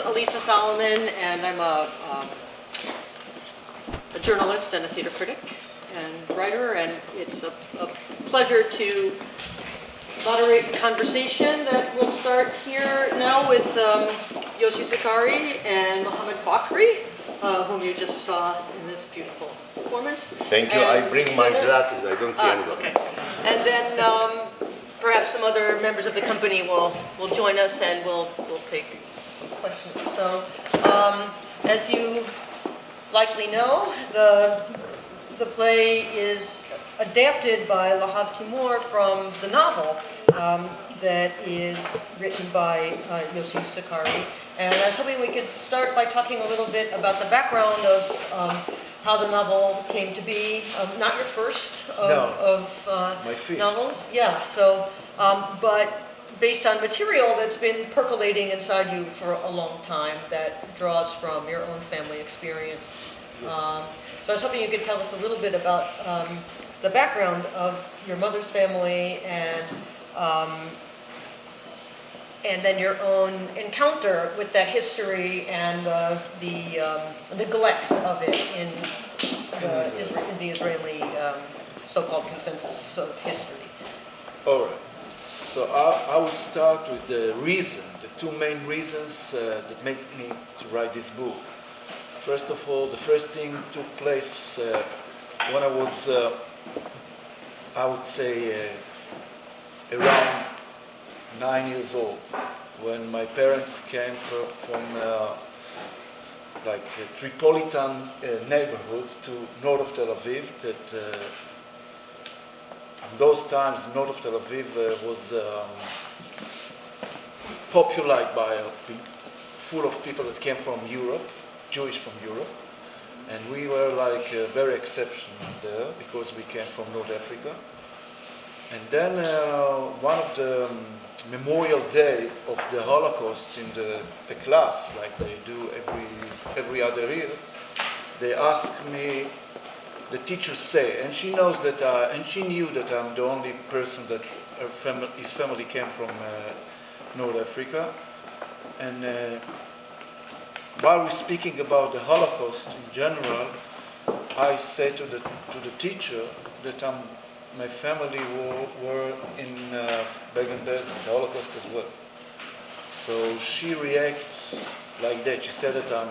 Elisa Solomon, and I'm a journalist and a theater critic and writer, and it's a pleasure to moderate the conversation that will start here now with Yossi Sakari and Mohammad Bakri, whom you just saw in this beautiful performance. Thank you. I bring my glasses. I don't see anybody. Okay. And then perhaps some other members of the company will join us, and we'll take some questions. So, as you likely know, the play is adapted by Lahav Timur from the novel that is written by Yossi Sakari. And I was hoping we could start by talking a little bit about the background of how the novel came to be. Not your first of my fifth. novels. Yeah, so, but based on material that's been percolating inside you for a long time that draws from your own family experience. So I was hoping you could tell us a little bit about the background of your mother's family and then your own encounter with that history and the neglect of it in the Israeli so-called consensus of history. All right. So I will start with the two main reasons that make me to write this book. First of all, the first thing took place when I was, I would say, around 9 years old, when my parents came from like a Tripolitan neighborhood to north of Tel Aviv. That in those times, north of Tel Aviv was populated by full of people that came from Europe, Jewish from Europe, and we were like very exceptional there because we came from North Africa. And then one of the Memorial Day of the Holocaust in the class, like they do every other year, they asked me, the teacher say, and she knows that, and she knew that I'm the only person that his family came from North Africa. And while we're speaking about the Holocaust in general, I say to the teacher that my family were in Bergen, Belzen, the Holocaust as well. So she reacts like that. She said that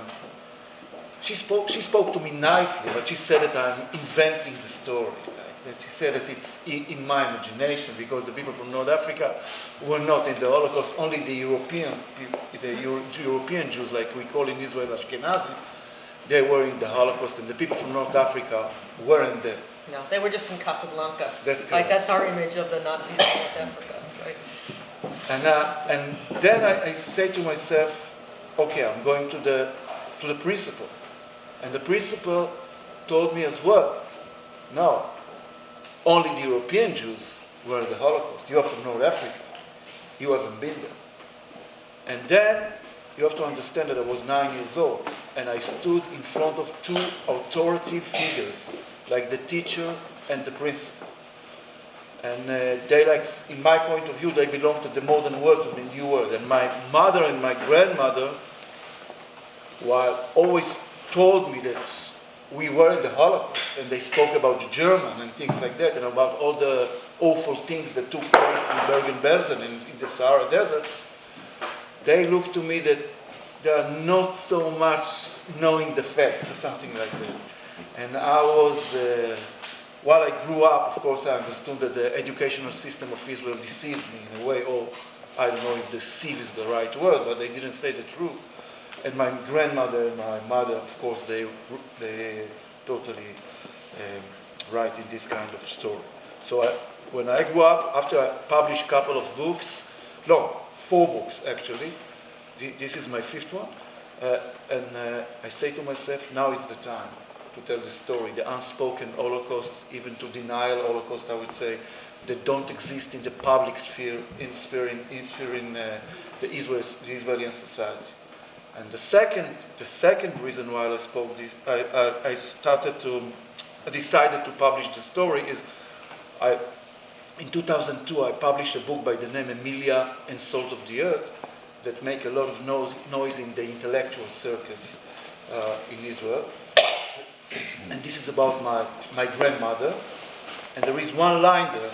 she spoke to me nicely, but she said that I'm inventing the story. That she said that it's in my imagination because the people from North Africa were not in the Holocaust. Only the European Jews, like we call in Israel Ashkenazi, they were in the Holocaust, and the people from North Africa weren't there. No, they were just in Casablanca. That's correct. Like that's our image of the Nazis in North Africa, right? And then I say to myself, okay, I'm going to the principal, and the principal told me as well, no, only the European Jews were in the Holocaust. You are from North Africa. You haven't been there. And then you have to understand that I was 9 years old, and I stood in front of two authoritative figures, like the teacher and the principal. And they, like, in my point of view, they belong to the modern world, to the new world. And my mother and my grandmother, while always told me that we were in the Holocaust, and they spoke about the German and things like that, and about all the awful things that took place in Bergen, Belzen, in the Sahara Desert, they looked to me that they are not so much knowing the facts or something like that. And I was, while I grew up, of course, I understood that the educational system of Israel deceived me in a way, or I don't know if deceive is the right word, but they didn't say the truth. And my grandmother and my mother, of course, they totally right in this kind of story. So when I grew up, after I published a couple of books, 4 books actually, this is my 5th one, and I say to myself, now is the time to tell the story, the unspoken Holocaust, even to denial Holocaust, I would say, that don't exist in the public sphere, in the Israeli society. And the second reason why I spoke this, I decided to publish the story is, in 2002 I published a book by the name Emilia and Salt of the Earth that make a lot of noise in the intellectual circles in Israel. And this is about my grandmother. And there is one line there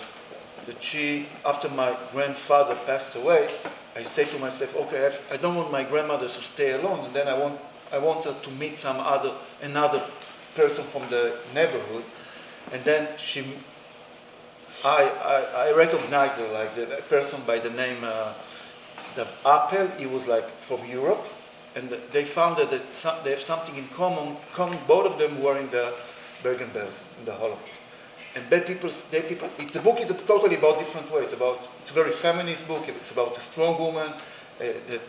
that she, after my grandfather passed away, I say to myself, okay, I don't want my grandmother to stay alone, and then I want her to meet another person from the neighborhood. And then I recognized her, like a person by the name of Appel. He was like from Europe, and they found that they have something in common. Both of them were in the Bergen, Belzen, in the Holocaust. And the book is totally about different ways. It's a very feminist book. It's about a strong woman that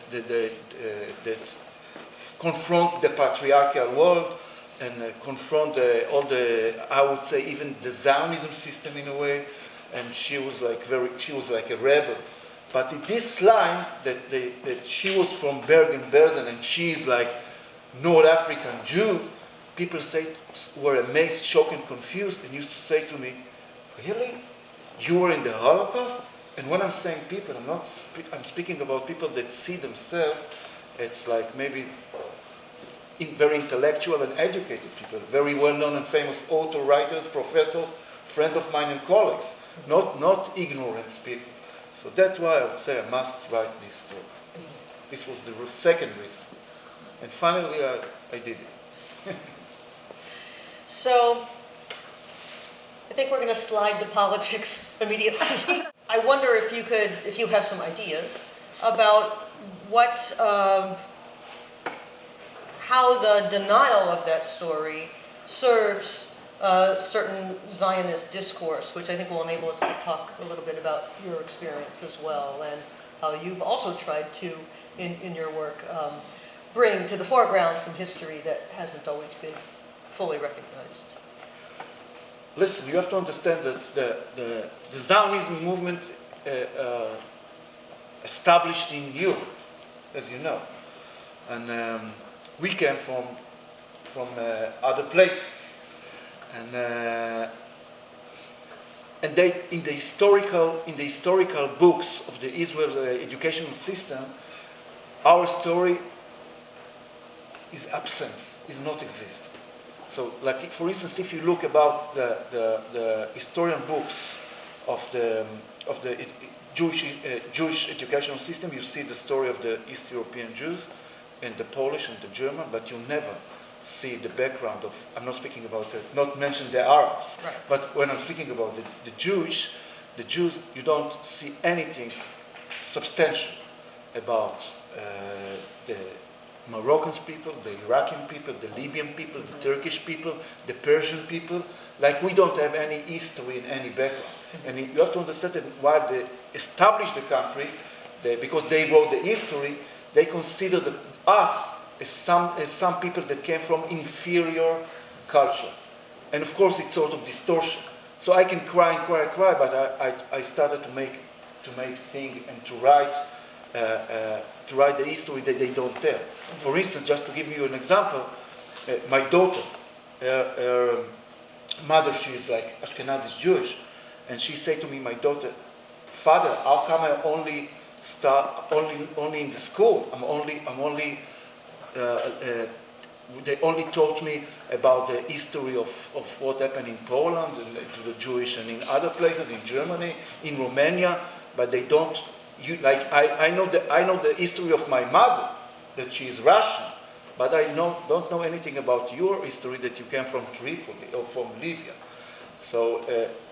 confront the patriarchal world and confront all the, I would say, even the Zionism system in a way. And she was like a rebel. But in this line that she was from Bergen, Belzen, and she is like North African Jew. People were amazed, shocked, and confused, and used to say to me, "Really? You were in the Holocaust?" And when I'm saying people, I'm speaking about people that see themselves as like maybe very intellectual and educated people, very well-known and famous authors, writers, professors, friends of mine and colleagues, not ignorant people. So that's why I would say I must write this story. This was the second reason. And finally, I did it. So, I think we're going to slide the politics immediately. I wonder if you have some ideas about how the denial of that story serves certain Zionist discourse, which I think will enable us to talk a little bit about your experience as well, and how you've also tried to, in your work, bring to the foreground some history that hasn't always been fully recognized. Listen, you have to understand that the Zionism movement established in Europe, as you know, and we came from other places, and they in the historical books of the Israel educational system, our story is absent, is not exist. So, like for instance, if you look about the historian books of the Jewish educational system, you see the story of the East European Jews and the Polish and the German, but you never see the background of. I'm not speaking about not mention the Arabs, right. But when I'm speaking about the Jews, you don't see anything substantial about the Moroccan people, the Iraqi people, the Libyan people, the Turkish people, the Persian people. Like we don't have any history and any background. And you have to understand that while they established the country, because they wrote the history, they considered us as some people that came from inferior culture. And of course, it's sort of distortion. So I can cry, but I started to make things and to write the history that they don't tell. For instance, just to give you an example, my daughter, her mother, she is like Ashkenazi Jewish, and she said to me, my daughter, "Father, how come I only in the school? They only taught me about the history of what happened in Poland and to the Jewish and in other places, in Germany, in Romania, but they don't." I know the history of my mother, that she is Russian, but I don't know anything about your history, that you came from Tripoli or from Libya. So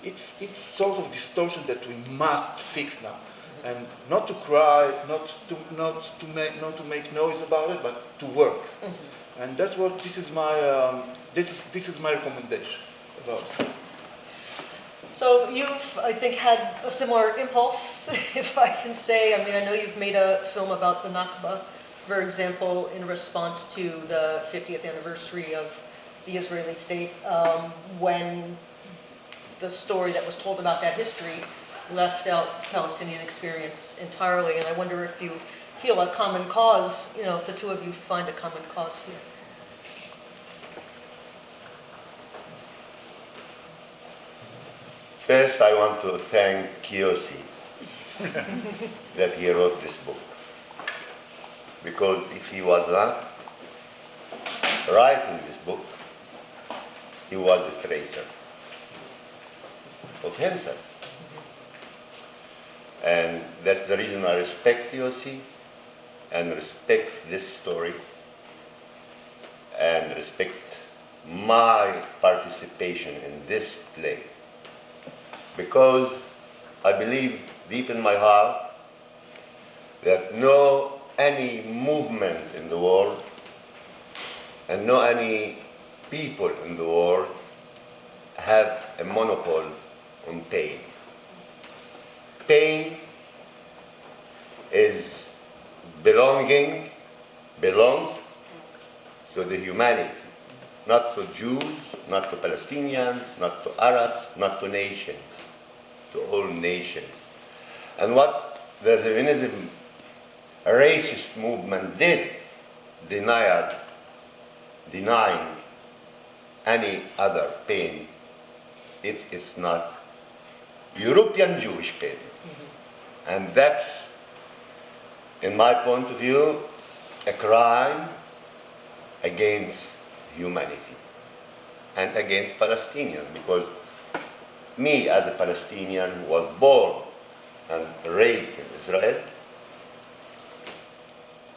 it's sort of distortion that we must fix now, and not to cry, not to make noise about it, but to work. Mm-hmm. And that's what this is my recommendation about it. So you've, I think, had a similar impulse, if I can say. I mean, I know you've made a film about the Nakba, for example, in response to the 50th anniversary of the Israeli state, when the story that was told about that history left out Palestinian experience entirely. And I wonder if you feel a common cause, if the two of you find a common cause here. First, I want to thank Kiyoshi that he wrote this book. because if he was not writing this book, he was a traitor of himself. And that's the reason I respect Yossi and respect this story and respect my participation in this play. Because I believe deep in my heart that no any movement in the world and no any people in the world have a monopoly on pain. Pain is belongs to the humanity, not to Jews, not to Palestinians, not to Arabs, not to nations, to all nations. And what the Zionism racist movement did, denying any other pain if it's not European Jewish pain. And that's, in my point of view, a crime against humanity and against Palestinians, because me as a Palestinian who was born and raised in Israel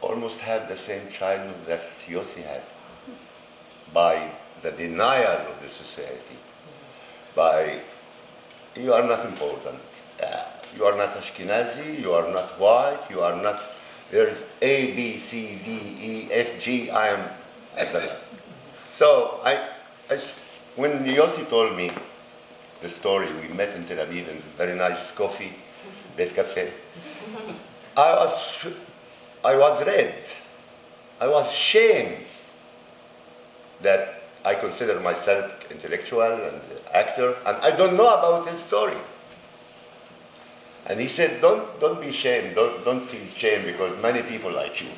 almost had the same childhood that Yossi had, by the denial of the society, by you are not important, you are not Ashkenazi, you are not white, you are not, there's A, B, C, D, E, F, G, I am at the last. So when Yossi told me the story, we met in Tel Aviv in very nice coffee, Bet Cafe, I was red. I was ashamed that I consider myself intellectual and actor, and I don't know about his story. And he said, don't be ashamed, don't feel shame, because many people like you.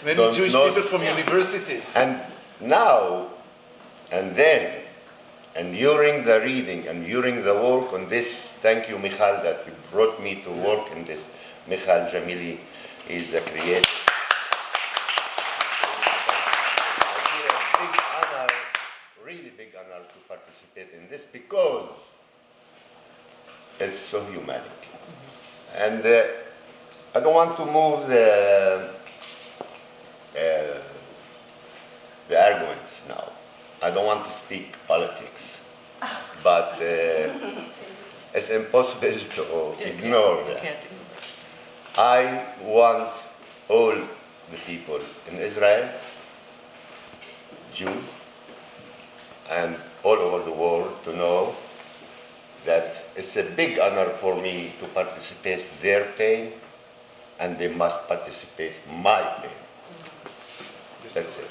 Many Jewish people from universities. And now, and then, and during the reading, and during the work on this, thank you, Michal, that you brought me to work in this. Michal Jamili is the creator. Really big honor to participate in this, because it's so humanic. And I don't want to move the arguments now. I don't want to speak politics, but it's impossible to ignore that. I want all the people in Israel, Jews, and all over the world to know that it's a big honor for me to participate their pain, and they must participate my pain. That's it.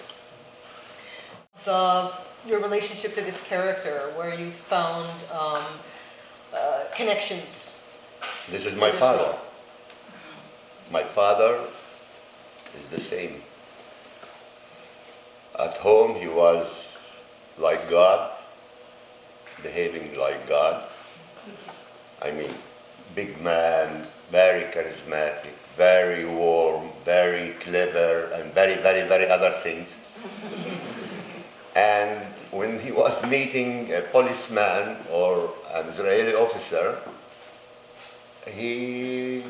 Your relationship to this character, where you found connections. This is my father. My father is the same. At home he was like God, behaving like God. I mean, big man, very charismatic, very warm, very clever, and very, very, very other things. And when he was meeting a policeman or an Israeli officer, he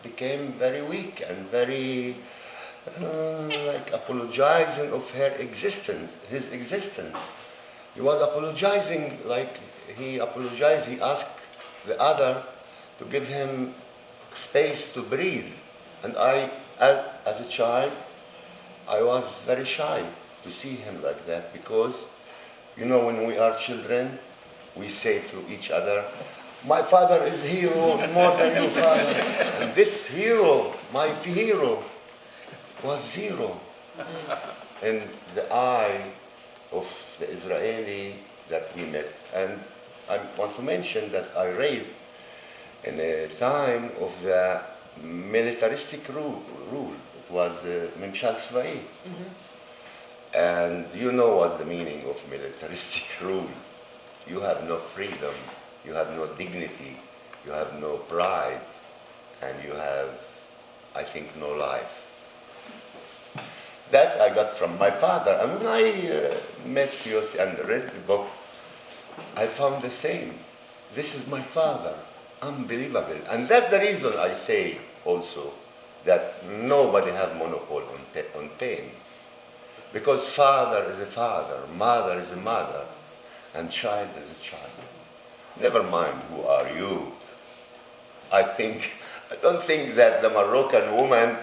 became very weak and very like apologizing of his existence. He was apologizing like he apologized. He asked the other to give him space to breathe. And I, as a child, I was very shy to see him like that, because, you know, when we are children, we say to each other, my father is hero more than your father. And this hero, my hero, was zero in the eye of the Israeli that we met. And I want to mention that I raised in a time of the militaristic rule. It was Mimshal Tzvai. And you know what the meaning of militaristic rule. You have no freedom, you have no dignity, you have no pride, and you have, I think, no life. that I got from my father. And when I met Yossi and read the book, I found the same. This is my father. Unbelievable. And that's the reason I say also that nobody has monopoly on pain. Because father is a father, mother is a mother, and child is a child. Never mind who are you. I don't think that the Moroccan woman,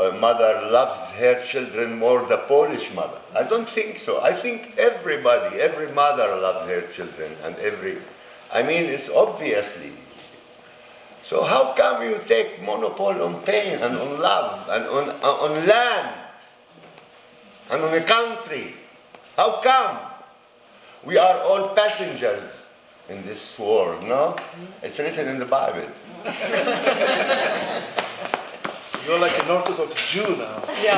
a mother loves her children more than the Polish mother. I don't think so. I think every mother loves her children, and it's obviously. So how come you take monopoly on pain and on love and on land and on a country? How come? We are all passengers in this world, no? It's written in the Bible. You're like an Orthodox Jew now. Yeah.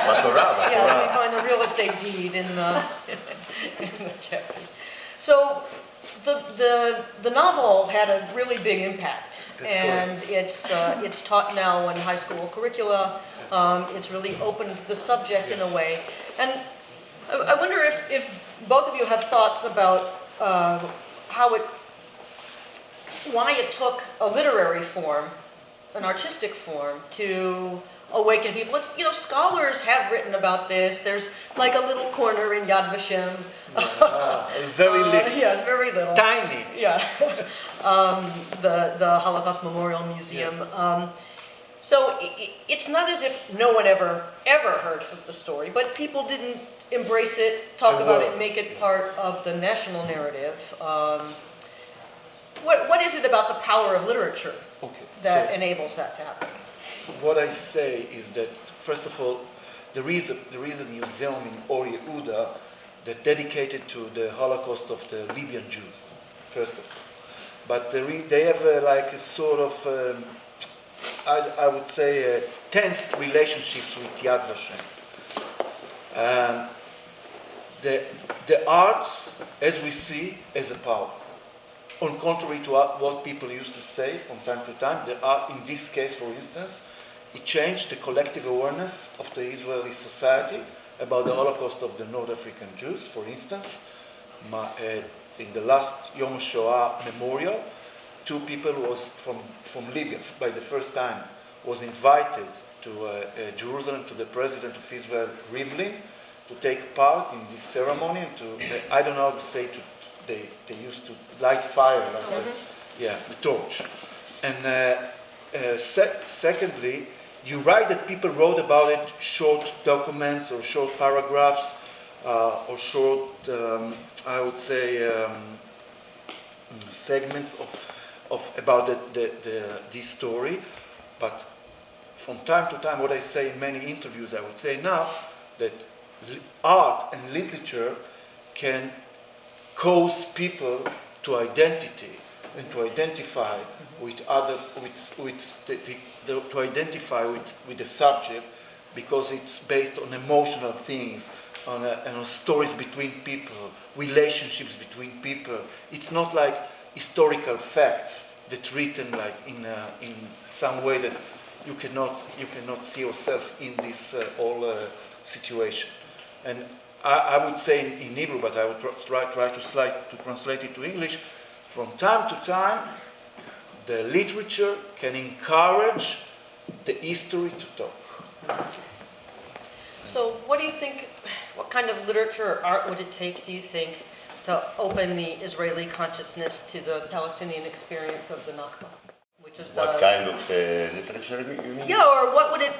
Matorah. Yeah, we find the real estate deed in the chapters. So the novel had a really big impact. That's and it's taught now in high school curricula. It's really opened the subject in a way. And I wonder if both of you have thoughts about why it took a literary form, an artistic form, to awaken people. It's, scholars have written about this. There's like a little corner in Yad Vashem. Very little. Yeah, very little. Tiny. Yeah. The Holocaust Memorial Museum. Yeah. So it's not as if no one ever heard of the story, but people didn't embrace it, talk about it, make it part of the national narrative. What is it about the power of literature that enables that to happen? What I say is that, first of all, there is a museum in Or Yehuda that dedicated to the Holocaust of the Libyan Jews, first of all. But they have like a sort of, I would say, tense relationships with Yad Vashem. The arts, as we see, has a power. On contrary to what people used to say from time to time, the art, in this case, for instance, it changed the collective awareness of the Israeli society about the Holocaust of the North African Jews. For instance, in the last Yom HaShoah memorial, 2 people was from Libya, by the first time, was invited to Jerusalem to the president of Israel, Rivlin, to take part in this ceremony and I don't know how to say, they used to light fire, like the torch. And secondly, you're right that people wrote about it, short documents or short paragraphs, or short, I would say, segments of about this story. But from time to time, what I say in many interviews, I would say now, that art and literature can cause people to identity and to identify with other, to identify with the subject, because it's based on emotional things, on stories between people, relationships between people. It's not like historical facts that written like in some way that you cannot see yourself in this whole situation. And I would say in Hebrew, but I would try to translate it to English. From time to time, the literature can encourage the history to talk. So what do you think, what kind of literature or art would it take, do you think, to open the Israeli consciousness to the Palestinian experience of the Nakba? Which is what kind of literature you mean? Yeah, or what would it,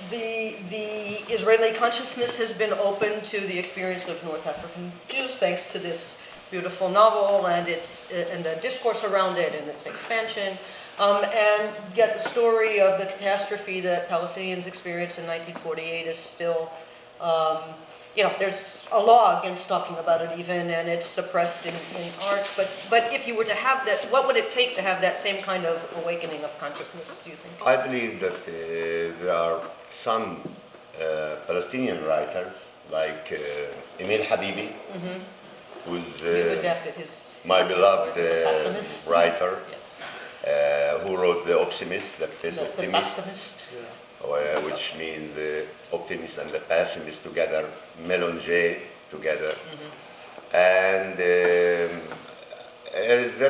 the Israeli consciousness has been open to the experience of North African Jews thanks to this beautiful novel and the discourse around it and its expansion. And yet the story of the catastrophe that Palestinians experienced in 1948 is still, there's a law against talking about it even, and it's suppressed in art. But if you were to have that, what would it take to have that same kind of awakening of consciousness, do you think? I believe that there are some Palestinian writers, like Emil Habibi, who's my beloved writer, who wrote The Optimist, the Optimist, which means the optimist and the pessimist together, mélanger together. And there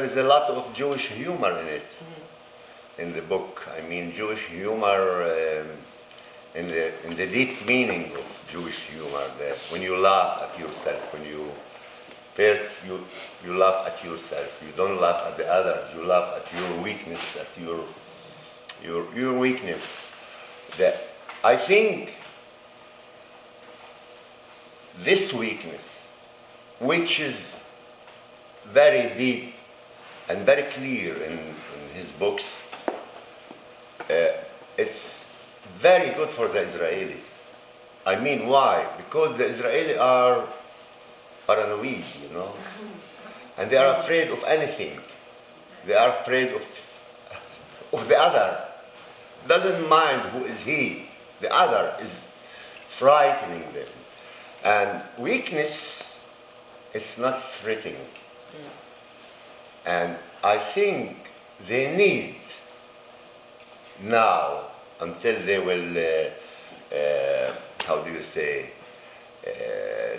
is a lot of Jewish humor in it, in the book. I mean, Jewish humor in the deep meaning of Jewish humor, that when you laugh at yourself, when you first you laugh at yourself, you don't laugh at the others, you laugh at your weakness, at your weakness. That I think this weakness, which is very deep and very clear in his books, it's very good for the Israelis. I mean, why? Because the Israelis are paranoid, you know, and they are afraid of anything. They are afraid of the other. Doesn't mind who is he. The other is frightening them. And weakness, it's not threatening. And I think they need now, until they will, how do you say,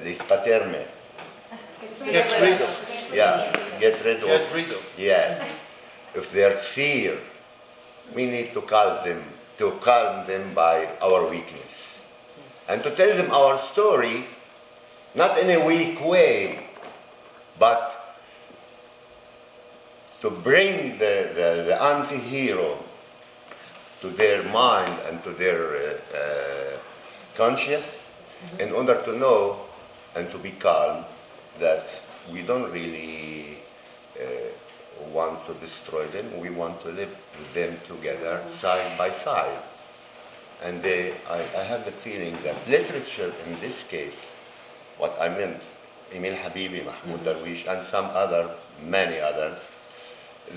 להתפטר Get rid of. yeah, get rid of. Get rid of. Yes. If there's fear, we need to calm them by our weakness. And to tell them our story, not in a weak way, but to bring the anti-hero to their mind and to their conscience in order to know and to be calm that we don't really want to destroy them, we want to live with them together side by side. And I have the feeling that literature in this case, what I meant, Emil Habibi, Mahmoud Darwish, and some other, many others,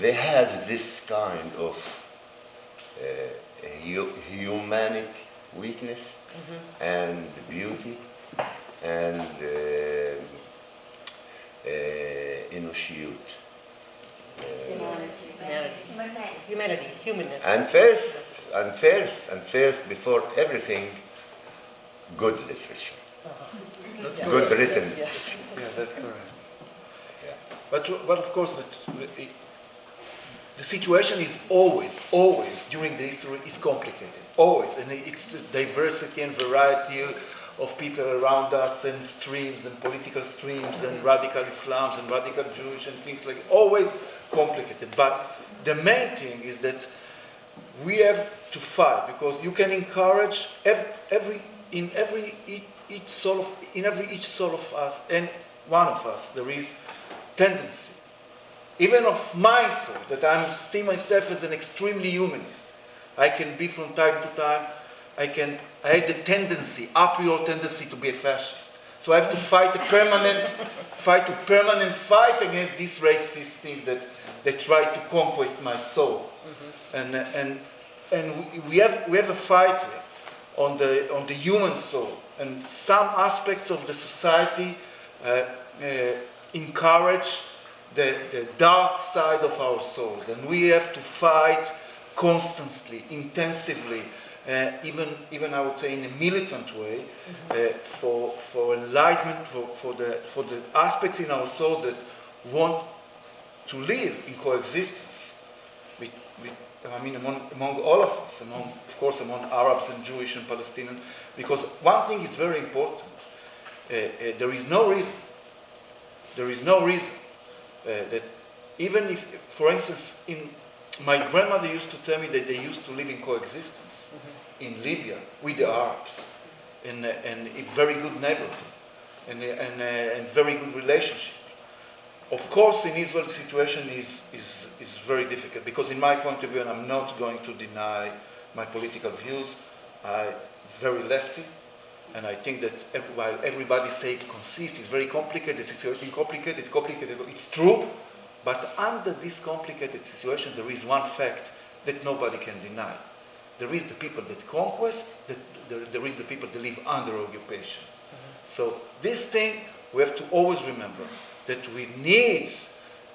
they have this kind of humanic weakness and beauty and initiate. Humanity, humanness. And first, before everything, good literature. Good written. Yes. Yeah, that's correct. Yeah. But of course, the situation is always during the history is complicated. Always, and it's the diversity and variety of people around us, and streams and political streams and radical Islams and radical Jewish and things like always complicated. But the main thing is that we have to fight, because you can encourage each soul of us, and one of us, there is tendency, even of my soul, that I see myself as an extremely humanist. I can be from time to time, I have the tendency, a priori tendency to be a fascist. So I have to fight a permanent fight against these racist things that try to conquest my soul. And we have a fight here on the human soul, and some aspects of the society encourage the dark side of our souls, and we have to fight constantly, intensively, even I would say in a militant way, for enlightenment, for the aspects in our souls that want to live in coexistence. Among all of us, of course, among Arabs and Jewish and Palestinian, because one thing is very important. There is no reason that even if, for instance, my grandmother used to tell me that they used to live in coexistence in Libya with the Arabs, in a very good neighborhood, and very good relationship. Of course, in Israel, the situation is very difficult, because in my point of view, and I'm not going to deny my political views, I'm very lefty, and I think that while everybody says it's very complicated, the situation is complicated, it's true, but under this complicated situation, there is one fact that nobody can deny. There is the people that conquest, there is the people that live under occupation. So this thing, we have to always remember, that we need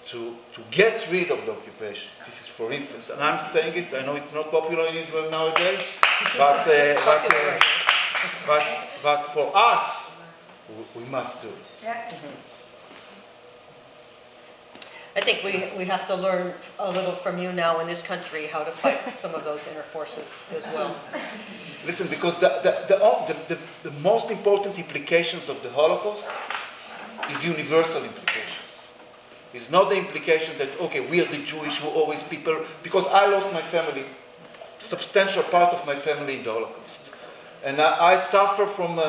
to get rid of the occupation. This is, for instance, and I'm saying it, I know it's not popular in Israel nowadays, but for us, we must do it. Yeah. I think we have to learn a little from you now in this country how to fight some of those inner forces as well. Listen, because the most important implications of the Holocaust is universal implications. It's not the implication that, okay, we are the Jewish who always people, because I lost my family, substantial part of my family in the Holocaust. And I suffer from,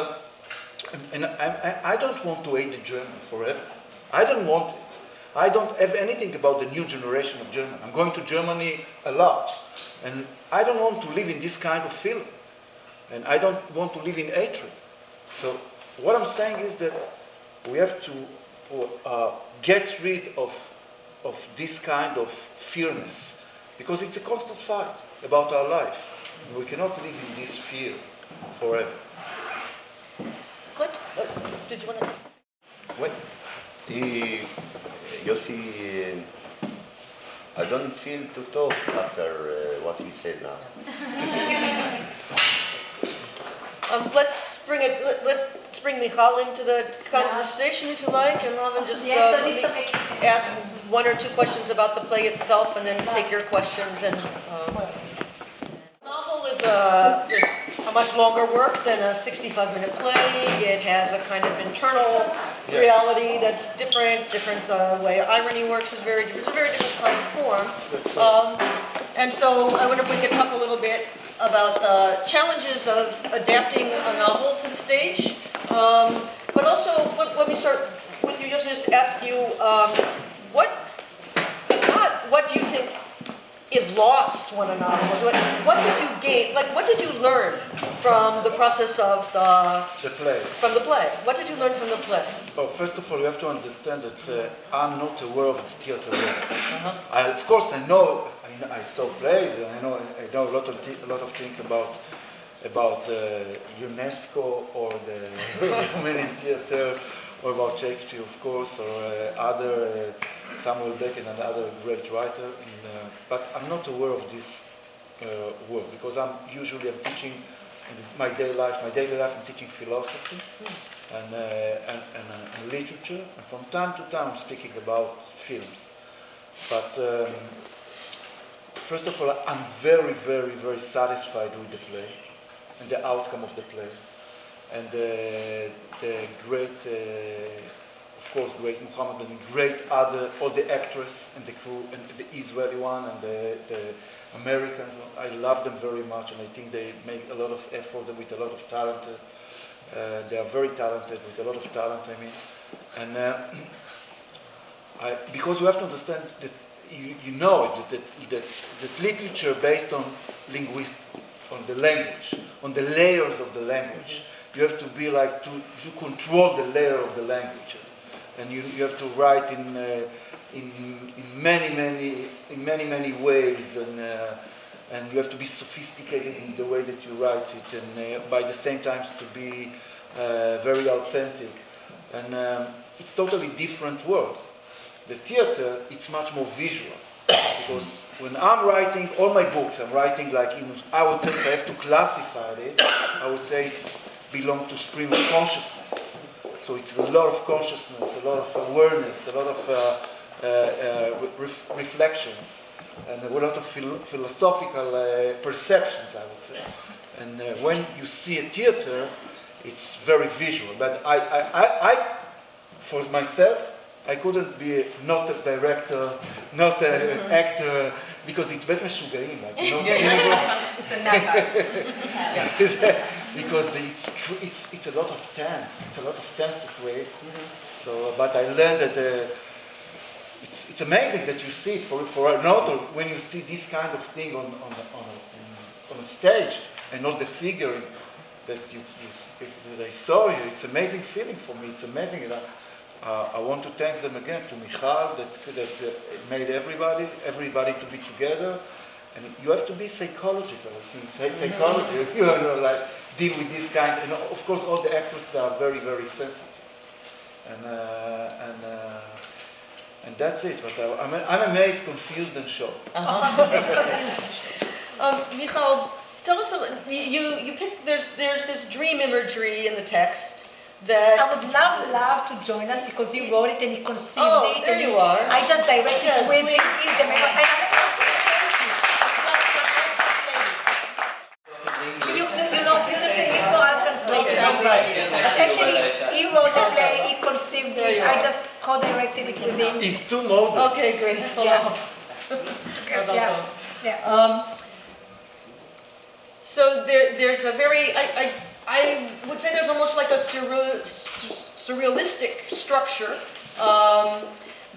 and I don't want to hate the German forever. I don't want it. I don't have anything about the new generation of German. I'm going to Germany a lot. And I don't want to live in this kind of feeling. And I don't want to live in hatred. So what I'm saying is that we have to get rid of this kind of fearness, because it's a constant fight about our life. And we cannot live in this fear forever. Did you want to? What? Yossi, I don't feel to talk after what he said now. Let's bring Michal into the conversation if you like, and Mohammad, just let me ask one or two questions about the play itself, and then take your questions. And novel is a much longer work than a 65-minute play. It has a kind of internal reality that's different. The way irony works is very different. It's a very different kind of form. And so I wonder if we could talk a little bit about the challenges of adapting a novel to the stage. But also, let me start with you, just ask you, what do you think is lost when a novel is? What did you gain? Like, what did you learn from the process of the play? From the play. What did you learn from the play? Oh, first of all, you have to understand that I'm not aware of the theater work. Of course, I saw plays, and I know a lot of things about UNESCO or the Romanian theater, or about Shakespeare, of course, or other Samuel Bergen and other great writer. But I'm not aware of this work, because I'm teaching in my daily life. I'm teaching philosophy and literature, and from time to time I'm speaking about films. But first of all, I'm very, very, very satisfied with the play and the outcome of the play, and the great, of course, great Mohammad and all the actors and the crew, and the Israeli one and the American. I love them very much, and I think they make a lot of effort with a lot of talent. They are very talented with a lot of talent, I mean. And because we have to understand that that literature based on linguistics, on the language, on the layers of the language. You have to be like to control the layer of the language, and you have to write in many ways, and you have to be sophisticated in the way that you write it, and by the same time to be very authentic, and it's totally different world. The theater, it's much more visual, because when I'm writing all my books, I'm writing like I would say, if I have to classify it, I would say it's belong to stream of consciousness. So it's a lot of consciousness, a lot of awareness, a lot of reflections, and a lot of philosophical perceptions, I would say. And when you see a theater, it's very visual. But I for myself, I couldn't be not a director, not an actor, because it's better משוגעים, like, you know. It's a knockout. Because it's a lot of dance. It's a lot of dance to create. So, but I learned that it's amazing that you see it for an author, when you see this kind of thing on a stage, and not the figure that I saw here. It's an amazing feeling for me. It's amazing. I want to thank them again, to Michal, that made everybody to be together. And you have to be psychological, I think, psychology, you know, like deal with this kind. And of course, all the actors are very, very sensitive. And that's it. But I'm amazed, confused, and shocked. Michal, Tell us, you picked, there's this dream imagery in the text that... I would love to join us because you wrote it and you conceived Oh, it. there and you are. I just directed Yes, with please. it. Is the member. And you know beautifully, if not, I'll translate it. I'm sorry. But actually, he wrote the play, he conceived There it. you I are. just co-directed it with him. It's too modest. Okay, great. Hold Yeah. on. How's that Yeah. going? Yeah. So there's a very, I would say there's almost like a surrealistic structure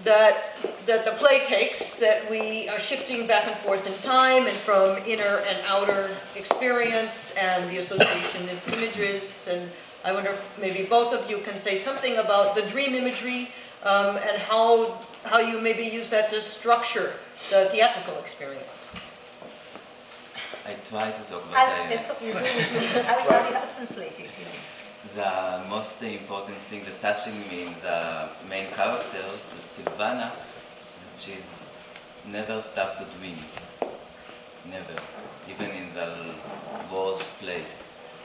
that the play takes, that we are shifting back and forth in time and from inner and outer experience and the association of images. And I wonder if maybe both of you can say something about the dream imagery and how you maybe use that to structure the theatrical experience. I try to talk, but That's what you do. I'll translate it. the most important thing that touching me in the main characters, Silvana, that she never stopped to dream. Never. Even in the worst place.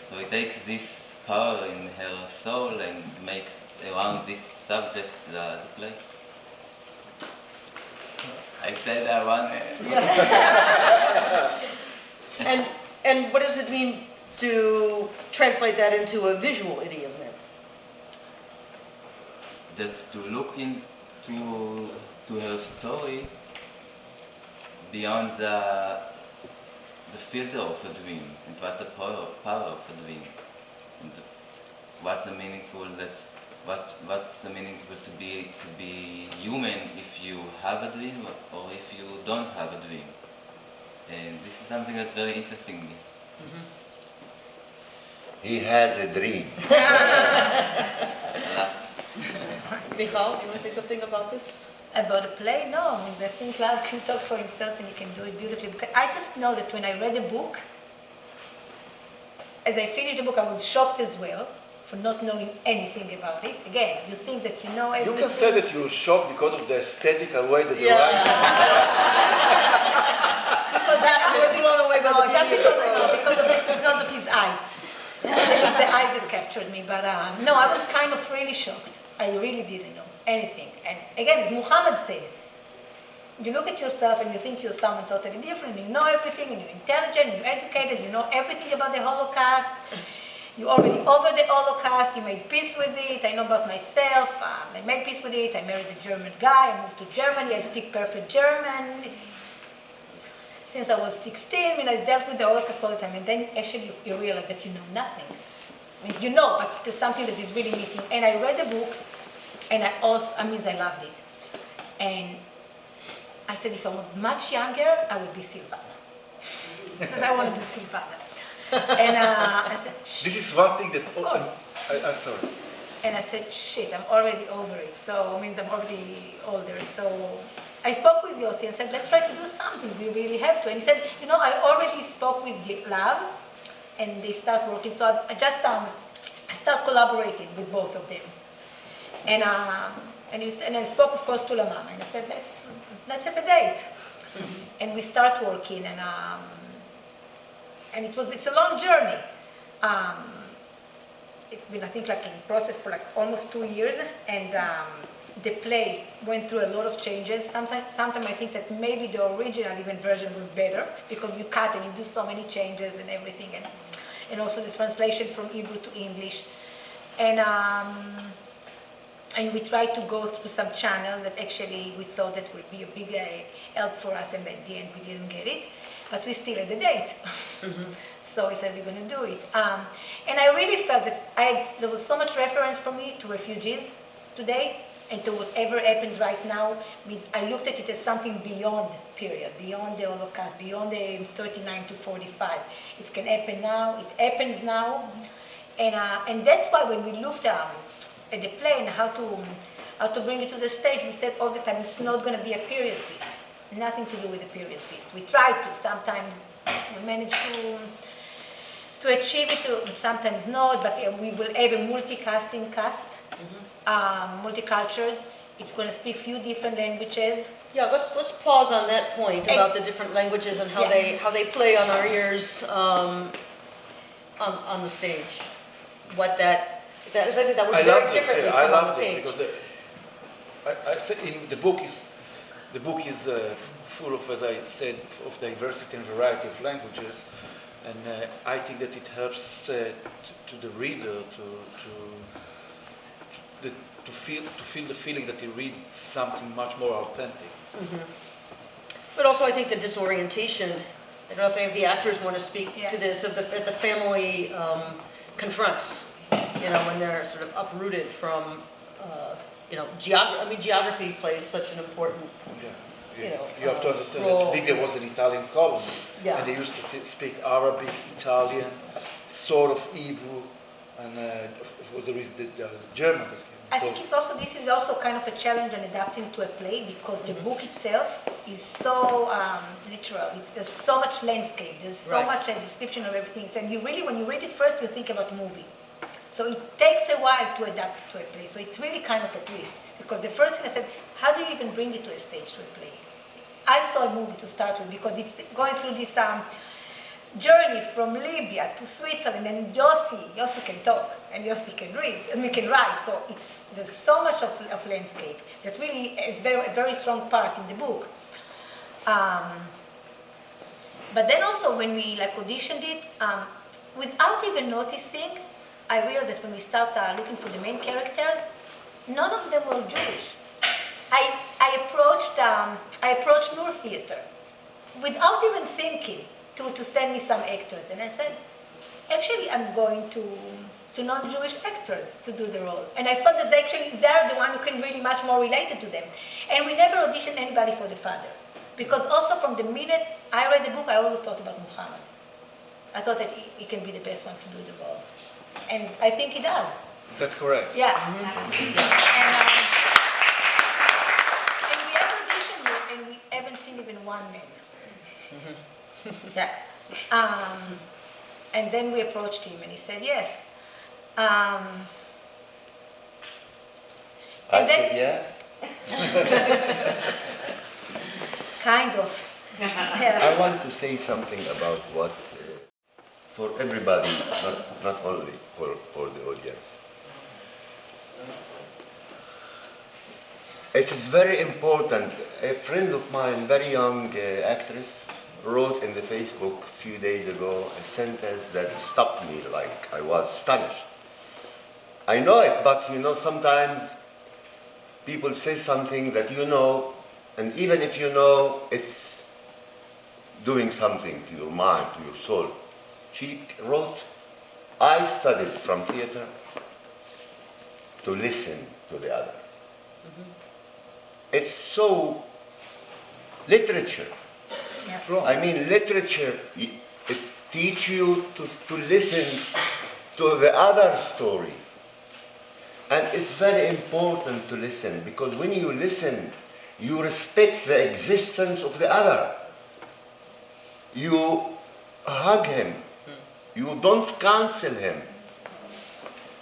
So it takes this power in her soul and makes around this subject the play. I said I want And what does it mean to translate that into a visual idiom then? That's to look into her story beyond the filter of a dream and what's the power of a dream and what's the meaningful to be human if you have a dream or if you don't have a dream. And this is something that's very interesting to me. He has a dream. Michal, do you want to say something about this? About a play? No, I mean, I think Love can talk for himself and he can do it beautifully. Because I just know that when I read the book, as I finished the book, I was shocked as well for not knowing anything about it. Again, you think that you know You everything. can say that you were shocked because of the aesthetical way that you Yeah. write. Because You were blown away by the just beauty. because of his eyes. It's the eyes that captured me. But no, I was kind of really shocked. I really didn't know anything. And again, as Mohammad said, you look at yourself and you think you're someone totally different. You know everything, and you're intelligent, and you're educated. You know everything about the Holocaust. You're already over the Holocaust. You made peace with it. I know about myself. I made peace with it. I married a German guy. I moved to Germany. I speak perfect German. Since I was 16, I dealt with the Holocaust all the time. And then actually you realize that you know nothing. I mean, you know, but there's something that is really missing. And I read the book, and I loved it. And I said, if I was much younger, I would be Silvana. Because I want to do Silvana. And I said, This is one thing that... Of course. I'm sorry. And I said, shit, I'm already over it. So it means I'm already older. So I spoke with Yossi and said, let's try to do something. We really have to. And he said, I already spoke with Love, and they start working. So I just I start collaborating with both of them. And I spoke, of course, to La Mama. And I said, let's have a date. And we start working. And it's a long journey. It's been, I think, like in process for like almost 2 years, and the play went through a lot of changes. Sometimes I think that maybe the original even version was better because you cut and you do so many changes and everything, and also the translation from Hebrew to English, and we tried to go through some channels that actually we thought that would be a big help for us, and at the end we didn't get it, but we still had the date. So we said we're going to do it. And I really felt that there was so much reference for me to refugees today and to whatever happens right now. Means I looked at it as something beyond period, beyond the Holocaust, beyond the 39 to 45. It can happen now, it happens now. And that's why when we looked at the play and how to bring it to the stage, we said all the time, it's not going to be a period piece. Nothing to do with a period piece. We try to, sometimes we manage to achieve it, sometimes not, but we will have a multicasting cast, multicultural, It's going to speak few different languages. Yeah, let's pause on that point about the different languages and how they play on our ears on the stage. What that is, I think that was very differently from on the page. Because I said in the book is full of, as I said, of diversity and variety of languages, and I think that it helps to the reader to feel the feeling that he reads something much more authentic. But also, I think the disorientation. I don't know if any of the actors want to speak to this. Of the family confronts, when they're sort of uprooted from, geography. I mean, geography plays such an important. You have to understand role. that Libya was an Italian colony, and they used to speak Arabic, Italian, sort of Hebrew, and there is the German that came. I think this is also kind of a challenge on adapting to a play, because the book itself is so literal. There's so much landscape, there's so much description of everything. So when you read it first, you think about movie. So it takes a while to adapt it to a play. So it's really kind of a twist, because the first thing I said, how do you even bring it to a stage, to a play? I saw a movie to start with, because it's going through this journey from Libya to Switzerland, and Yossi can talk, and Yossi can read, and we can write. So there's so much of landscape that really is a very strong part in the book. But then also when we auditioned it, without even noticing, I realized that when we start looking for the main characters, none of them were Jewish. I approached Noor Theater without even thinking to send me some actors, and I said, actually, I'm going to non-Jewish actors to do the role, and I felt that they're the one who can really much more relate to them. And we never auditioned anybody for the father, because also from the minute I read the book, I always thought about Mohammad. I thought that he can be the best one to do the role, and I think he does. That's correct. Yeah. And we have auditioned him, and we haven't seen even one man. Yeah. And then we approached him, and he said yes. I said yes. Kind of. Yeah. I want to say something about what, for everybody, not only for the audience. It is very important. A friend of mine, very young actress, wrote in the Facebook a few days ago a sentence that stopped me, like I was astonished. I know it, but sometimes people say something that and even if it's doing something to your mind, to your soul. She wrote, I studied from theater to listen to the other. It's so literature. I mean, literature, it teaches you to listen to the other story. And it's very important to listen, because when you listen, you respect the existence of the other. You hug him. You don't cancel him.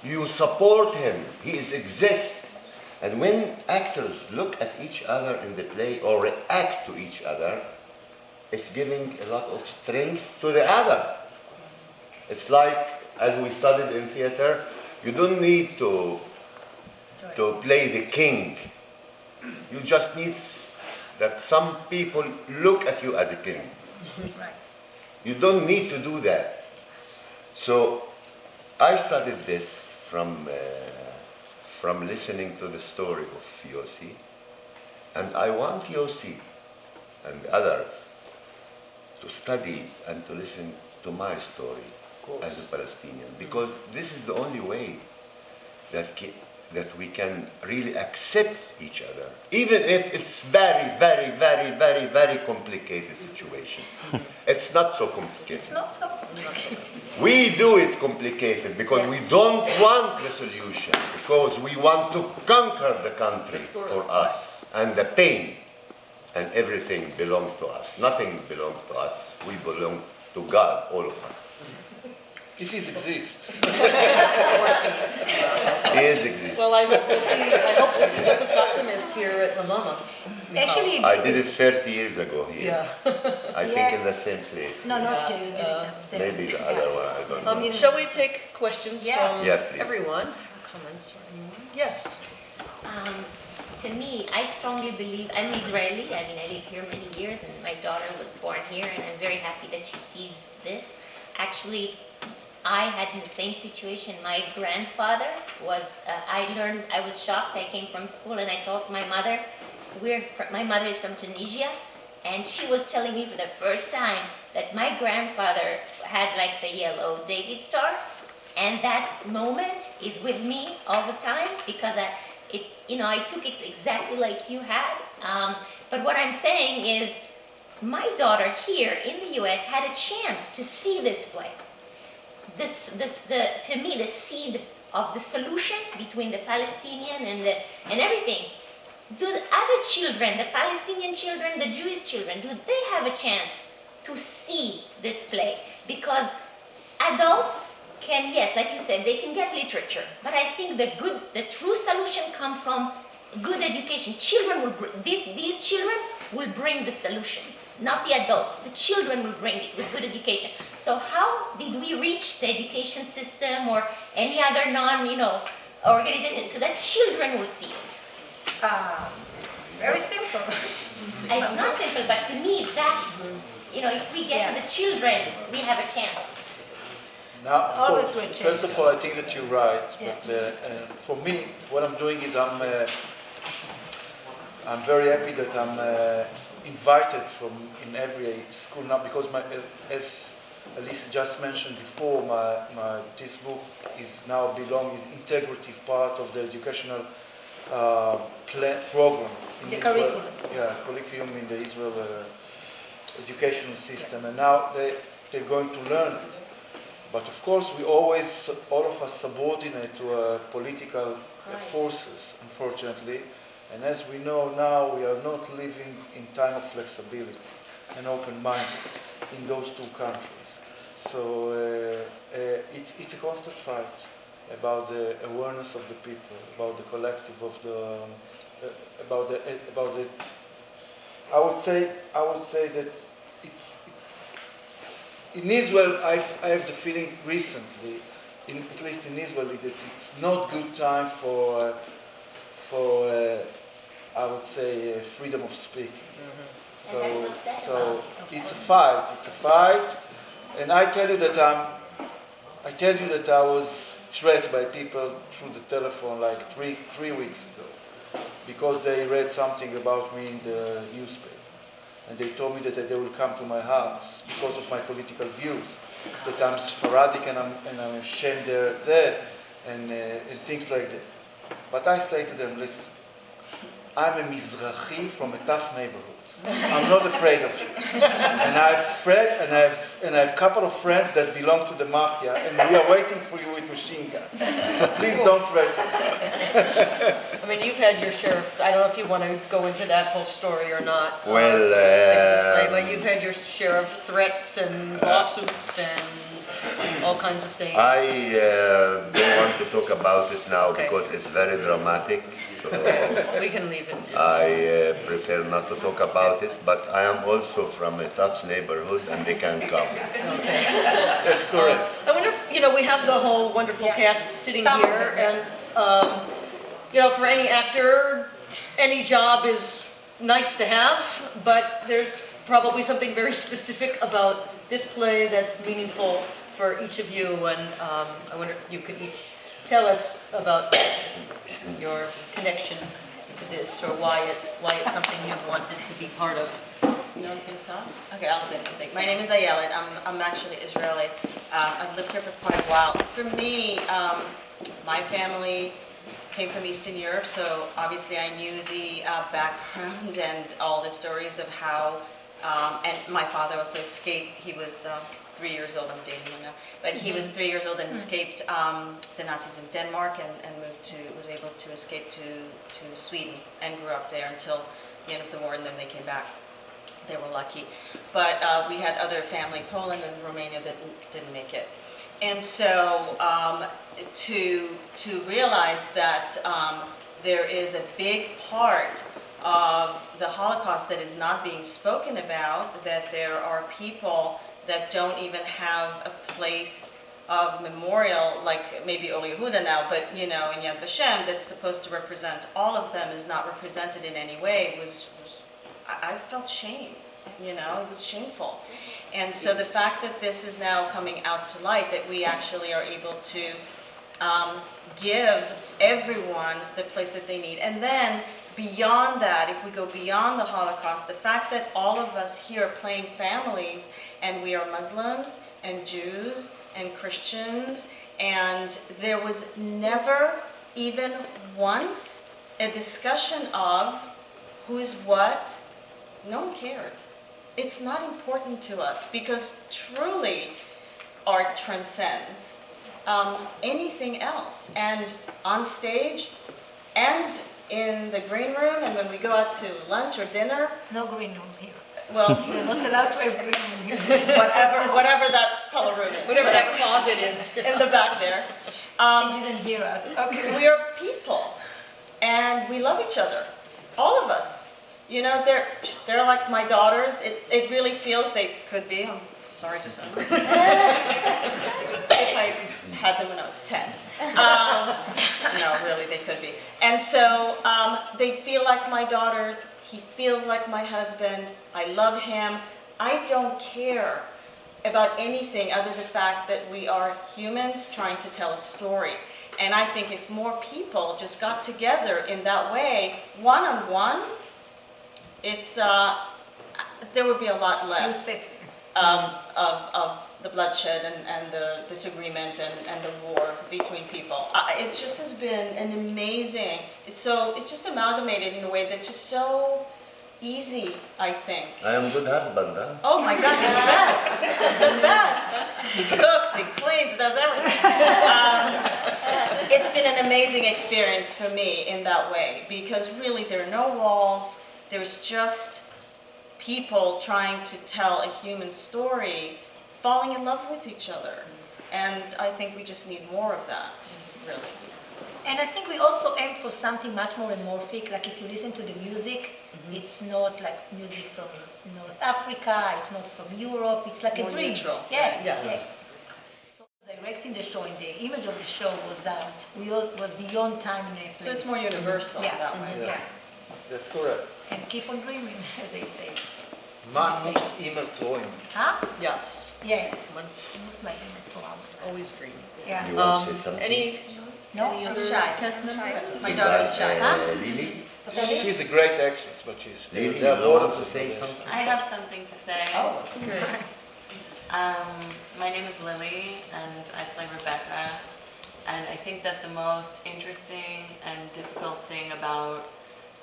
You support him. He exists. And when actors look at each other in the play or react to each other, it's giving a lot of strength to the other. It's like, as we studied in theater, you don't need to play the king. You just need that some people look at you as a king. Right. You don't need to do that. So I studied this from listening to the story of Yossi, and I want Yossi and others to study and to listen to my story as a Palestinian, because this is the only way that we can really accept each other, even if it's very, very, very, very, very complicated situation. It's not so complicated. It's not so complicated. We do it complicated because we don't want the solution, because we want to conquer the country for us, and the pain and everything belongs to us. Nothing belongs to us. We belong to God, all of us. If he exists. He is exists. Well, I hope we'll see Lucas Optimist here at La Mama. Actually, I did it 30 years ago here. Yeah. I think in the same place. no, not here. You did it upstairs. Maybe the other one, I don't know. Shall we take questions Yeah. from Yes, please. everyone? Comments or anyone? Yes. To me, I strongly believe, I'm Israeli, I mean, I live here many years and my daughter was born here and I'm very happy that she sees this. Actually, I had in the same situation, my grandfather was, I was shocked, I came from school and I told my mother, my mother is from Tunisia, and she was telling me for the first time that my grandfather had like the yellow David star, and that moment is with me all the time because I took it exactly like you had. But what I'm saying is, my daughter here in the U.S. had a chance to see this play. To me, the seed of the solution between the Palestinian and everything. Do the other children, the Palestinian children, the Jewish children, do they have a chance to see this play? Because adults can, yes, like you said, they can get literature, but I think the true solution comes from good education. These children will bring the solution, not the adults. The children will bring it with good education. So how did we reach the education system or any other organization so that children will see it? Very simple. It's not simple, but to me, that's, if we get to the children, we have a chance. Now, of Always course, will change. first of all, I think that you're right. Yeah. But for me, what I'm doing is I'm very happy that I'm invited in every school now because as Elisa just mentioned before, this book is now is integrative part of the educational program in The Israel. curriculum. Yeah, curriculum in the Israel educational system, and now they're going to learn it. But of course, all of us subordinate to political forces, unfortunately. And as we know now, we are not living in time of flexibility and open-minded in those two countries. So it's a constant fight about the awareness of the people, about the collective of about the. I would say that it's. In Israel, I have the feeling recently, at least in Israel, that it's not good time for I would say freedom of speaking. And that's not said So about. it's a fight, and I tell you that I was threatened by people through the telephone like three weeks ago, because they read something about me in the newspaper. And they told me that they will come to my house because of my political views, that I'm Sephardic and I'm ashamed they're there, and things like that. But I say to them, listen, I'm a Mizrahi from a tough neighborhood. I'm not afraid of you. And I have a couple of friends that belong to the mafia, and we are waiting for you with machine guns. So please don't threaten me. I mean, you've had your share of, I don't know if you want to go into that whole story or not. Well, but you've had your share of threats and lawsuits and all kinds of things. I don't want to talk about it now Okay. because it's very dramatic. So We can leave it. I prefer not to talk about it, but I am also from a tough neighborhood and they can come. Okay. That's correct. I wonder if, we have the whole wonderful Yeah. cast sitting Some of here, them, and, for any actor, any job is nice to have, but there's probably something very specific about this play that's meaningful for each of you, and I wonder if you could each tell us about your connection to this, or why it's something you wanted to be part of. No one's going to talk? Okay, I'll say something. My name is Ayelet. I'm actually Israeli. I've lived here for quite a while. For me, my family came from Eastern Europe, so obviously I knew the background and all the stories of how, and my father also escaped. He was 3 years old, I'm dating him now, but he was 3 years old and escaped the Nazis in Denmark and was able to escape to Sweden and grew up there until the end of the war, and then they came back. They were lucky. But we had other family, Poland and Romania, that didn't make it. And so to realize that there is a big part of the Holocaust that is not being spoken about, that there are people that don't even have a place of memorial, like maybe Or Yehuda now, but in Yad Vashem, that's supposed to represent all of them, is not represented in any way, I felt shame, it was shameful. And so the fact that this is now coming out to light, that we actually are able to give everyone the place that they need. And then beyond that, if we go beyond the Holocaust, the fact that all of us here are playing families, and we are Muslims and Jews and Christians, and there was never even once a discussion of who is what. No one cared. It's not important to us, because truly art transcends anything else. And on stage and in the green room, and when we go out to lunch or dinner. No green room here. Well, You're not allowed to have green room here. whatever that color room is. Whatever that closet is. In the back there. She didn't hear us. Okay. We are people, and we love each other, all of us. They're like my daughters. It really feels they could be. I'm sorry to say. If I had them when I was 10. No, really, they could be. And so they feel like my daughters. He feels like my husband. I love him. I don't care about anything other than the fact that we are humans trying to tell a story. And I think if more people just got together in that way, one-on-one, there would be a lot less of the bloodshed and the disagreement and the war between people. It just has been an amazing, it's just amalgamated in a way that's just so easy, I think. I am good husband, huh? Oh my gosh, the best. He cooks, he cleans, does everything. It's been an amazing experience for me in that way, because really there are no walls, there's just people trying to tell a human story, falling in love with each other. And I think we just need more of that, really. And I think we also aim for something much more amorphic. Like if you listen to the music, it's not like music from North Africa, it's not from Europe, it's like More a dream. neutral. Yeah. So directing the show and the image of the show was beyond time and place. So it's more universal Yeah. that way. Yeah. That's correct. And keep on dreaming, as they say. Man muss immer träumen. Huh? Yes, Yeah. Most my image to us. always dream. Yeah. You want to say something? No, She's other shy. cast member? My daughter's shy. Lily? She's a great actress, but she's... Lily, you there are want to wonderful say relations. something? I have something to say. Oh, My name is Lily, and I play Rebecca. And I think that the most interesting and difficult thing about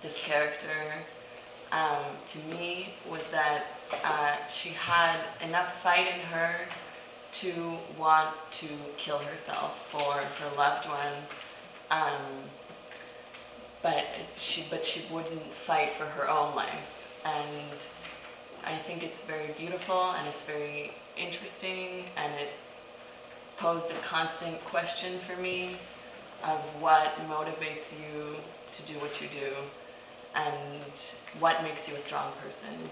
this character, to me, was that she had enough fight in her to want to kill herself for her loved one, but she wouldn't fight for her own life. And I think it's very beautiful and it's very interesting, and it posed a constant question for me of what motivates you to do what you do and what makes you a strong person.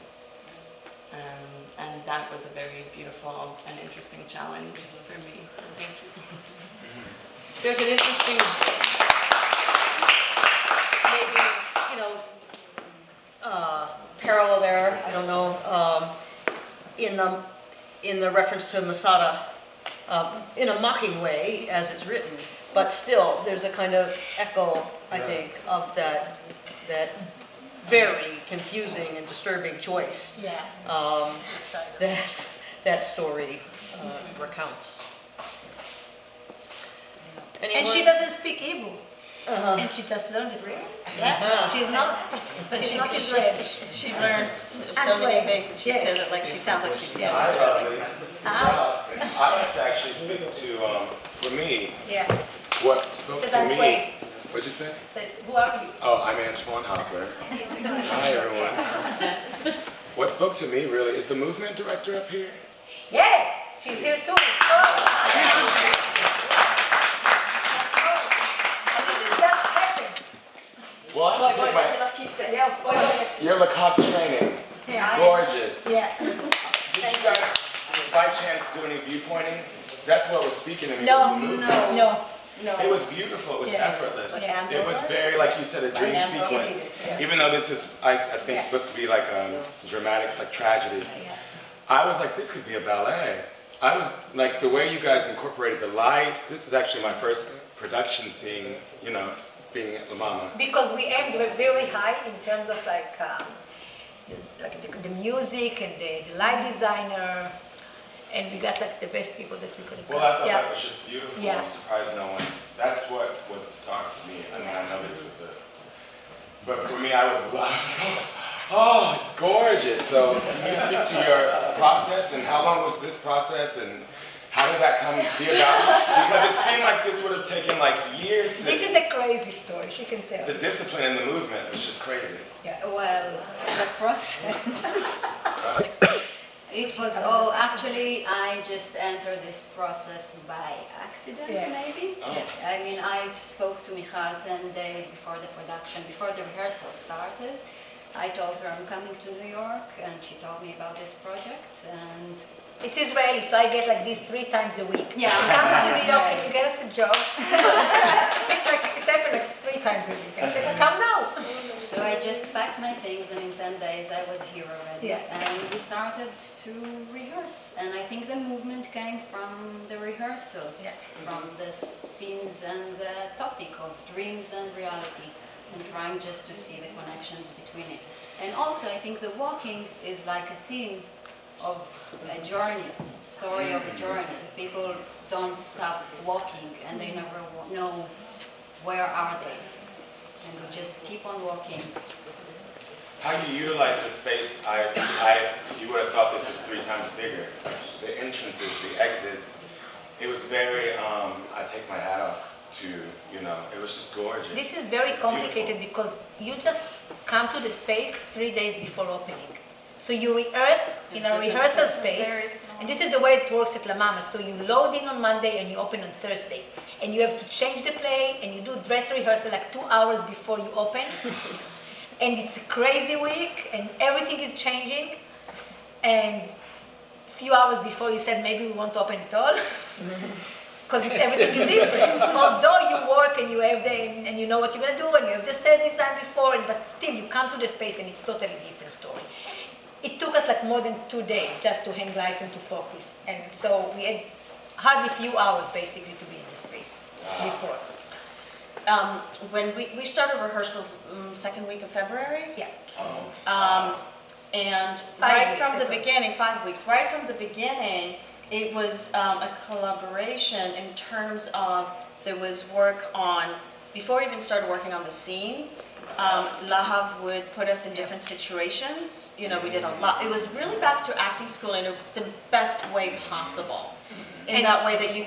And that was a very beautiful and interesting challenge for me, so thank you. There's an interesting, maybe, parallel there, I don't know, in the reference to Masada, in a mocking way, as it's written, but still, there's a kind of echo, I think, of that very confusing and disturbing choice that story recounts. And she doesn't speak Hebrew. And she just learned it. Yeah. She's not Israeli. she learned so many things, and she says it like she sounds like she's Hi, Bradley. I'd like to actually speak to, for me, what spoke to me. What'd you say? Who are you? Oh, I'm Antoine Hopper. Hi, everyone. What spoke to me really is the movement director up here. Yeah. she's here too. Well, I have to take my, your Lecoq training. Yeah. Gorgeous. Yeah. Did you guys, by chance, do any viewpointing? That's what was speaking to me. No, was the movement. no. It was beautiful. It was Yeah. effortless. Yeah. It was very, like you said, a dream sequence. Even though this is, I think, supposed to be like a dramatic, like tragedy. I was like, this could be a ballet. I was like, the way you guys incorporated the lights. This is actually my first production seeing, you know, being at La Mama. Because we aimed very high in terms of like the music and the light designer, and we got like the best people that we could have Well, got. I thought that was just beautiful. Yeah. I'm surprised no one. That's what was the start for me. I mean, I know this was a. But for me, I was like, oh, it's gorgeous. So can you speak to your process and how long was this process and how did that come to be about? Because it seemed like this would have taken like years to. This is a crazy story, she can tell. The discipline and the movement was just crazy. Yeah. Well, the process, it was all, actually, I just entered this process by accident, Yeah. maybe. Oh. I mean, I spoke to Michal 10 days before the production, before the rehearsal started. I told her I'm coming to New York, and she told me about this project, and It's Israeli, so I get like this 3 times a week. Yeah. Come to New York, can Israeli. you get us a job? It's happened like 3 times a week. I said, come now. so I just packed my things, and in 10 days I was here already. Yeah. And we started to rehearse, and I think the movement came from the rehearsals, Yeah. from the scenes and the topic of dreams and reality, and trying just to see the connections between it. And also I think the walking is like a theme of a journey, story of a journey. People don't stop walking and they never know where are they. And we just keep on walking. How you utilize the space, you would have thought this was 3 times bigger. The entrances, the exits, it was very, I take my hat off to, you know, it was just gorgeous. This is very complicated because you just come to the space 3 days before opening. So you rehearse in a rehearsal space, and this is the way it works at La Mama. So you load in on Monday and you open on Thursday. And you have to change the play, and you do dress rehearsal like 2 hours before you open. And it's a crazy week, and everything is changing. And a few hours before you said maybe we won't open at all. Because everything is different. Although you work and you have and you know what you're gonna do, and you have the set design before, but still you come to the space and it's totally different story. It took us like more than 2 days just to hang lights and to focus, and so we had hardly few hours basically to be in the space before. When we started rehearsals second week of February. Yeah. And 5 right weeks, from the that's right. beginning, 5 weeks, right from the beginning, it was a collaboration in terms of there was work on, before we even started working on the scenes, Lahav would put us in different situations. You know, we did a lot. It was really back to acting school in the best way possible. In that way that you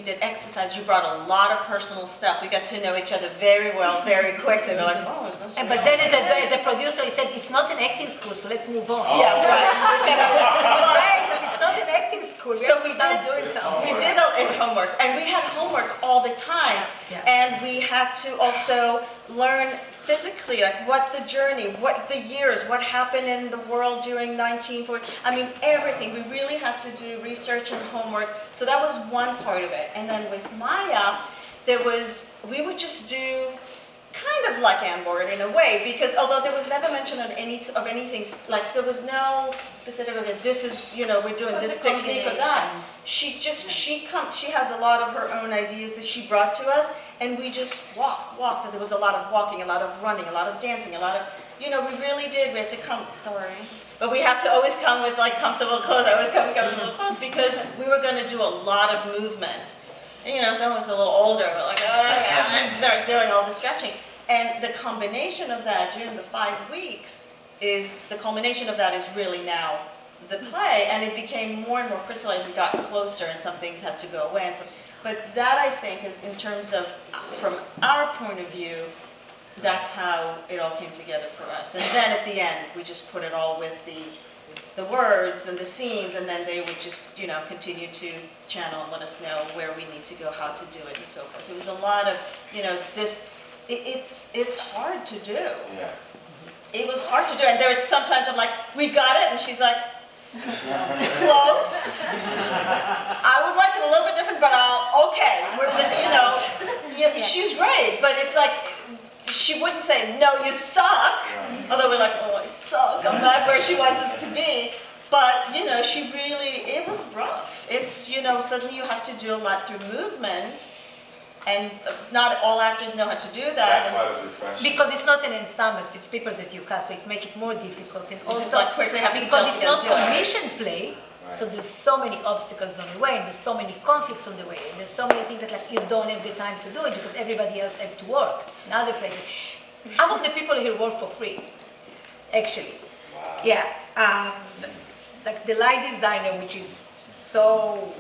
did exercise, you brought a lot of personal stuff. We got to know each other very well, very quickly. We're like, oh, is this But then as a producer, he said, it's not an acting school, so let's move on. Yeah, that's right. It's great, but it's not an acting school. We have to start doing something. We did homework, and we had homework all the time. Yeah. And we had to also learn physically, like what the journey, what the years, what happened in the world during 1940. I mean, everything. We really had to do research and homework. So that was one part of it. And then with Maya, we would just do kind of like Anne Ward in a way, because although there was never mention of anything, like there was no specific, okay, this is, you know, we're doing this technique or that. She has a lot of her own ideas that she brought to us, and we just walked, and there was a lot of walking, a lot of running, a lot of dancing, a lot of, you know, we really did, we had to come, sorry, but we had to always come with like comfortable clothes. I always come with comfortable clothes because we were going to do a lot of movement. And, you know, some of us a little older, we're like, oh yeah, let's start doing all the stretching. And the combination of that during the 5 weeks the culmination of that is really now the play, and it became more and more crystallized. We got closer, and some things had to go away. But that, I think, is in terms of, from our point of view, that's how it all came together for us. And then at the end, we just put it all with the words and the scenes, and then they would just, continue to channel and let us know where we need to go, how to do it, and so forth. It was a lot of, it's hard to do. Yeah. It was hard to do, and there sometimes I'm like, we got it, and she's like, close. I would like it a little bit different, but okay. She's great, but it's like, she wouldn't say, no, you suck. Although we're like, oh, I suck. I'm not where she wants us to be. But, she really, it was rough. It's, suddenly you have to do a lot through movement. And not all actors know how to do that. That's why it was refreshing. Because it's not an ensemble, it's people that you cast, so it makes it more difficult. And So also, just like quickly have to because gel it's not together. commission play, so there's so many obstacles on the way, and there's so many conflicts on the way, and there's so many things that you don't have the time to do it because everybody else have to work in other places. Half of the people here work for free, actually. Wow. Yeah, like the light designer, which is so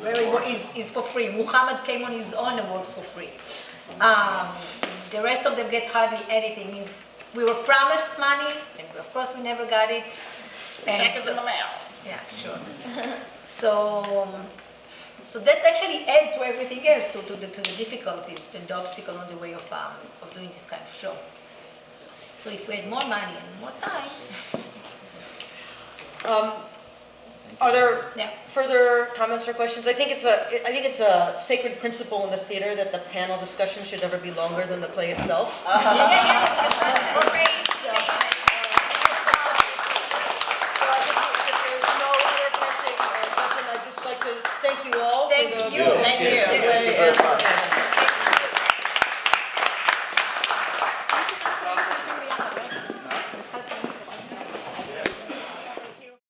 is for free. Mohammad came on his own and works for free. The rest of them get hardly anything. Means we were promised money, and of course we never got it. Check is in the mail. Yeah, sure. So that's actually add to everything else, to the difficulties and the obstacle on the way of doing this kind of show. So if we had more money and more time. Are there Yeah. further comments or questions? I think it's a sacred principle in the theater that the panel discussion should never be longer than the play itself. Yeah.